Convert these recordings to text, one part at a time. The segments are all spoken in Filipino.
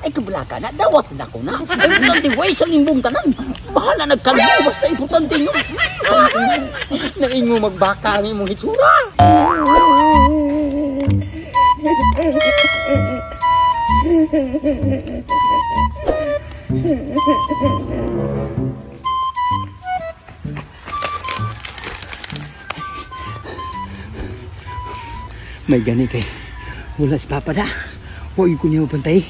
Ay kabalaka na, dawat na ako na. Ay importante, way sa limbong tanan. Bahala nagkalbo, basta importante nyo. Naingo magbaka ang imong hitsura. May gani kay wala si Papa da. Huwag ko niya mapantay.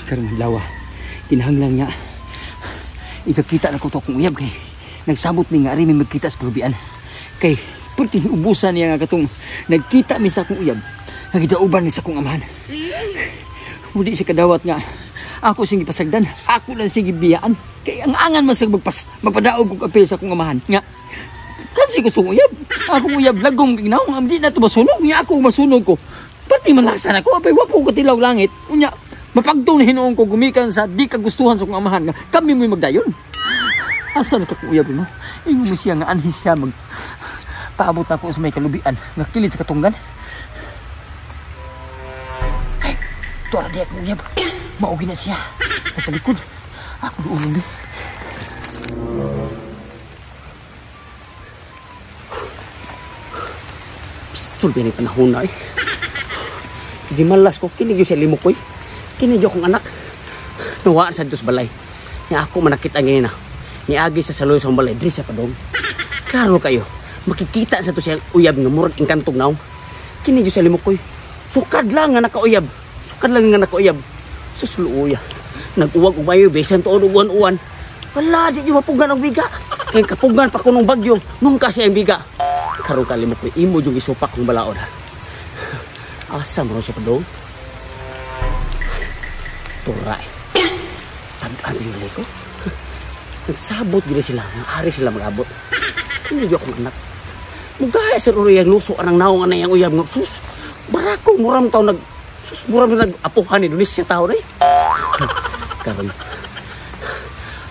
Karong lawa, kinahanglan nga ikakita na ko to akong uyab kay nagsabot mi nga rin may magkita sa pulubian. Kay pwede ubusan niya nga katong nagkita mi sa akong uyab. Nagidauban mi sa akong amahan. Hindi siya kadawat nga ako sige pasagdan, ako lang sige biyaan. Kay ang angan man sa magpadaog kong apel sa akong amahan nga kasi ko sung uyab. Akong uyab lagom kay naong amdi na to masunog niya ako masunog ko. Pati malasa na ko apay wapo ko tilaw langit. Unya mapagtong na hinuong ko gumikan sa di kagustuhan sa akong amahan nga kami mo'y magdayon. Asa na akong uyab mo? Ingon mo siya nga anhis siya mag paabot na ako sa may kalubian nga kilid sa katunggan. Ay, tuwara di akong uyab. Maugi na siya. Natalikod. Ako doon di. Pistol ba yung panahon na eh. Di malas ko, kinigyo siya limok ko eh. Kinigyo kong anak. Nawaan sa dos balay. Nga ako manakita ngayon na. Niagi sa saloy sa balay, dre siya pa doon. Klaro kayo, makikita sa to siya uyab nga murag ingkantog naong. Kinigyo siya limok ko eh. Sukad lang nga nakauyab. Sukad lang nga nakauyab. Susuluya. Nag-uwag umayo, besan to uwan-uwan. Wala, di nyo mapugan ang biga. Kaya kapugan pa ko nung bagyo, nung kasi ang biga. Karong kalimok ko, imo yung isupak kong balaod ha. Asa mo siya pa doon? Turay. Pag-aming malay ko. Nagsabot gila sila, maaari sila mag-abot. Kinigyo akong anak. Mugaya sa ruro yung luso, anang naong anay ang uyab nga. Sus, barako, muram tao muram nag-apuhan ni Indonesia tao na eh. Karon,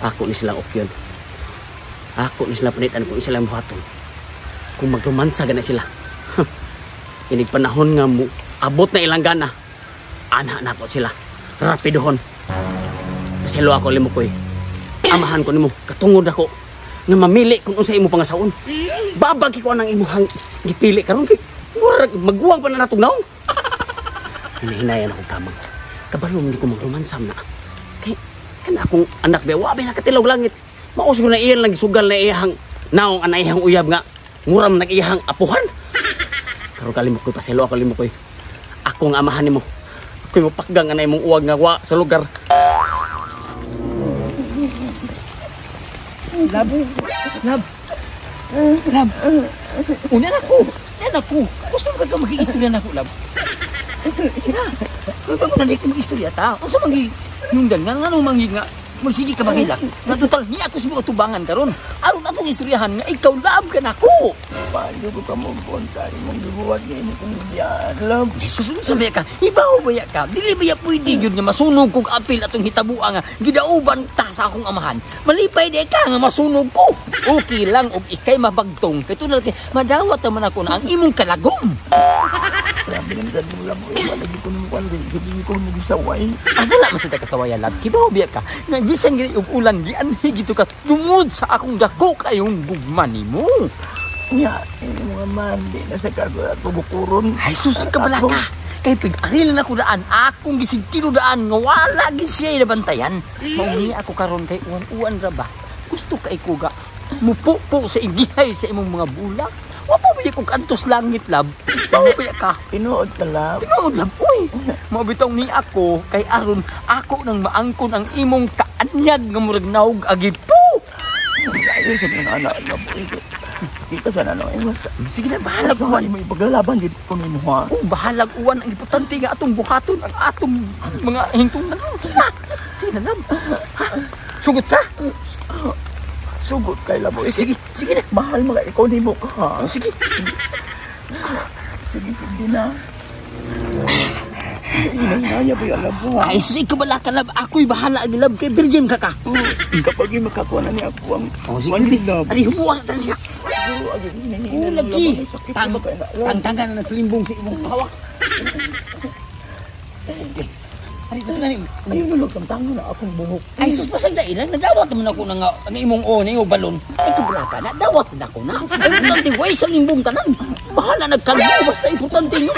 ako ni silang opyon. Ako ni silang panitan kung silang buhaton. Kung magromansa gana sila. Inig panahon nga mo, abot na ilang gana. Anak na ako sila. Rapidohon. Pasilo ako limo ko eh. Amahan ko nimo, katungod ako. Nga mamili kung unsa imo pangasaon. Babagi ko anang imuhang gipili karon kay magguwang pa na natong naong. Hinahinayan akong kamang. Kabalo hindi ko magromansam na. Kay kana akong anak ba wabe nakatilaw langit. Maus ko na iyan lang gisugal na iyang naong anayang uyab nga. Nguram nag-iyang apuhan. Karon kalimok ko paselo ako limok ko. Ako nga amahan nimo. Ako mo pakgang anay mong uwag nga wa sa lugar. Lab. Lab. Lab. Una na ko. Yan ako. Gusto ka ka mag-iistorya na ako, Lab. Sige na. Kung ko na ko mag-istorya ta. Ang sa nundan nga nga nung nga magsige ka magila. Natutal niya ako sa tubangan karon. Aron atong istoryahan nga ikaw lab ka nako. Paano ko ka mong mong gibuhat niya ini kung diyan, Lab? Susunod sa ka, ibaw baya ka. Dili baya pwede gyud nga masunog kog apil atong hitabuan nga gidauban ta sa akong amahan. Malipay di ka nga masunog ko. Okay lang og ikay mabagtong. Kay tunal kay madawat naman ako na ang imong kalagom. Grabe ng mo, Lab. Malagi ko nung kwan, hindi ko nung gisaway. Wala man sa kasawayan, Lab. Kibaw biya ka. Nagisan gini og ulan gianhi gito ka tungod sa akong dako kayong gugma nimo. Nya, mga man, di na sa kago at bukuron. Ay, susig ka bala ka. Kay pig-arilan ako daan, akong gising daan nga wala gid siya nabantayan. Mauni ako karon kay uwan-uwan ra ba. Gusto kay kuga. Mupo-po sa igihay sa imong mga bulak. Wa pa biya kog antos langit, Lab. Bawo biya ka. Tinuod ka, Lab. Tinuod, Lab. Uy, mabitong ni ako kay aron ako nang maangkon ang imong kaanyag nga murag naog agipo. Ay, sa mga anak, Lab. Kita sana no. Sige na, bahalag uwan. May paglalaban dito ko nimo ha. Oh, bahalag uwan ang importante nga atong buhaton ang atong mga hingtunan. Sige na, Lab. Sugot ka? Sugot kay Lab. Sige, sige na. Mahal mga ikaw nimo ka ha. Sige. Sige na. Inangaya ba yung Lab ha? Ay, sige ka bala ka, Lab. Ako'y bahala ang Lab kay virgin ka ka. Kapag yung makakuha na niya ako ang sige, Lab. Ari, humuha na talaga. Lagi. Pangtanggan na sa limbong sa imong hawak. Ayun mo magtamtango na akong buhok. Ay, sus, pasag dailan. Nadawat naman ako ng ang imong o o balon. Ay, kabla ka na. Dawat na ako na. Ay, importante, way sa limbong tanan. Bahala, nagkalbo. Basta importante nyo.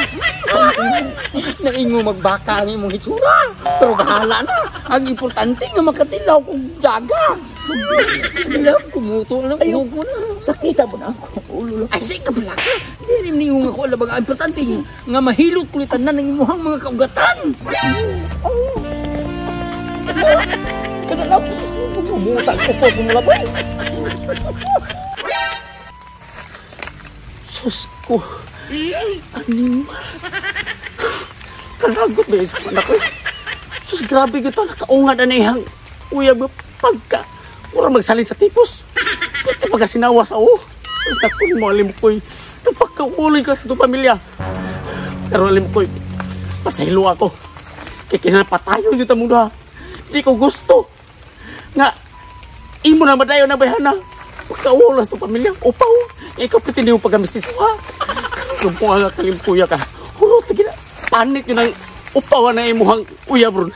Naingo magbaka ang imong hitsura. Pero bahala na. Ang importante nga makatilaw kong daga. Alam, kumuto lang. Ayun ko na. Sakita mo na ako. Ulo lang. Ay, say, kabla ka. Hindi rin niyong ako alam ang importante nga mahilot kulitan na ng imuhang mga kaugatan. Kadalaw, bumutang ko po bumulabay. Sus ko. Animal. Karagot ba yun sa anak ko? Sus, grabe ko ito. Nakaungad na iyang uyab mo pagka. Mura magsalin sa tipos. Pati pagka sinawa sa o. Naku, malim ko'y. Napagkauloy ka sa itong pamilya. Pero alim ko'y. Pasahilo ako. Kaya kinapatayo yun ang mundo ha. Di ko gusto. Nga, imo na madayo na bayana. Pagkaulas itong pamilya. Upaw. Ikaw pati niyo pagkamistiso ha. Kung po nga kalimpuya ka. Hulot lagi na. Panik yun ang upawan na imuhang uyab ron.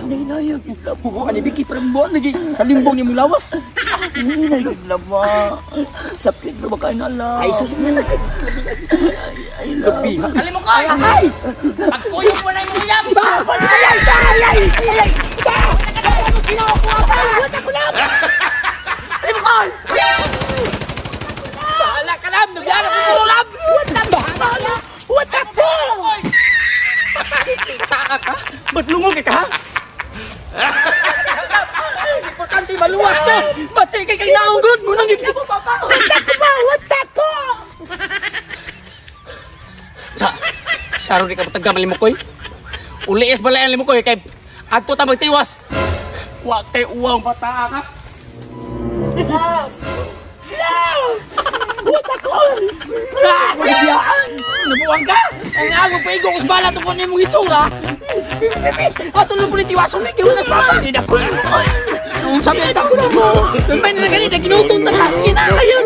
Nainayag yung labo. Ano, Vicky, parambuan lagi. Kalimbong niya mong lawas. Nainayag yung laba. Sapit na ba kayo na lang? Ay, susunod na. Ay, labi. Kalim mo kayo! Ay! Pagkuyog mo na yung uyab! Sino ako ako? Wata ko lang! Kalim mo kayo! Bahala ka lang! Nagyara ko puro lang! Bahala! Wata ko! Taka ka? Ba't lumog ka ha? Importante maluwas ka! Bati kay kay naunggod mo nang ipsi mo papa! Wata ko ba? Wata ko! Saro di ka matagam ang limukoy. Uliis balay ang limukoy kay ato ta magtiwas. Wa kay uwang bata ka. Wata ko! Nabuwang ka! Ang agong paigong usbala ito ko niya mong itsura! Ato lang po nitiwasan na kiunas papa! Hindi na po! Ang sabi ang tako na mo! May na ganit na ginutong na kakin na kayo!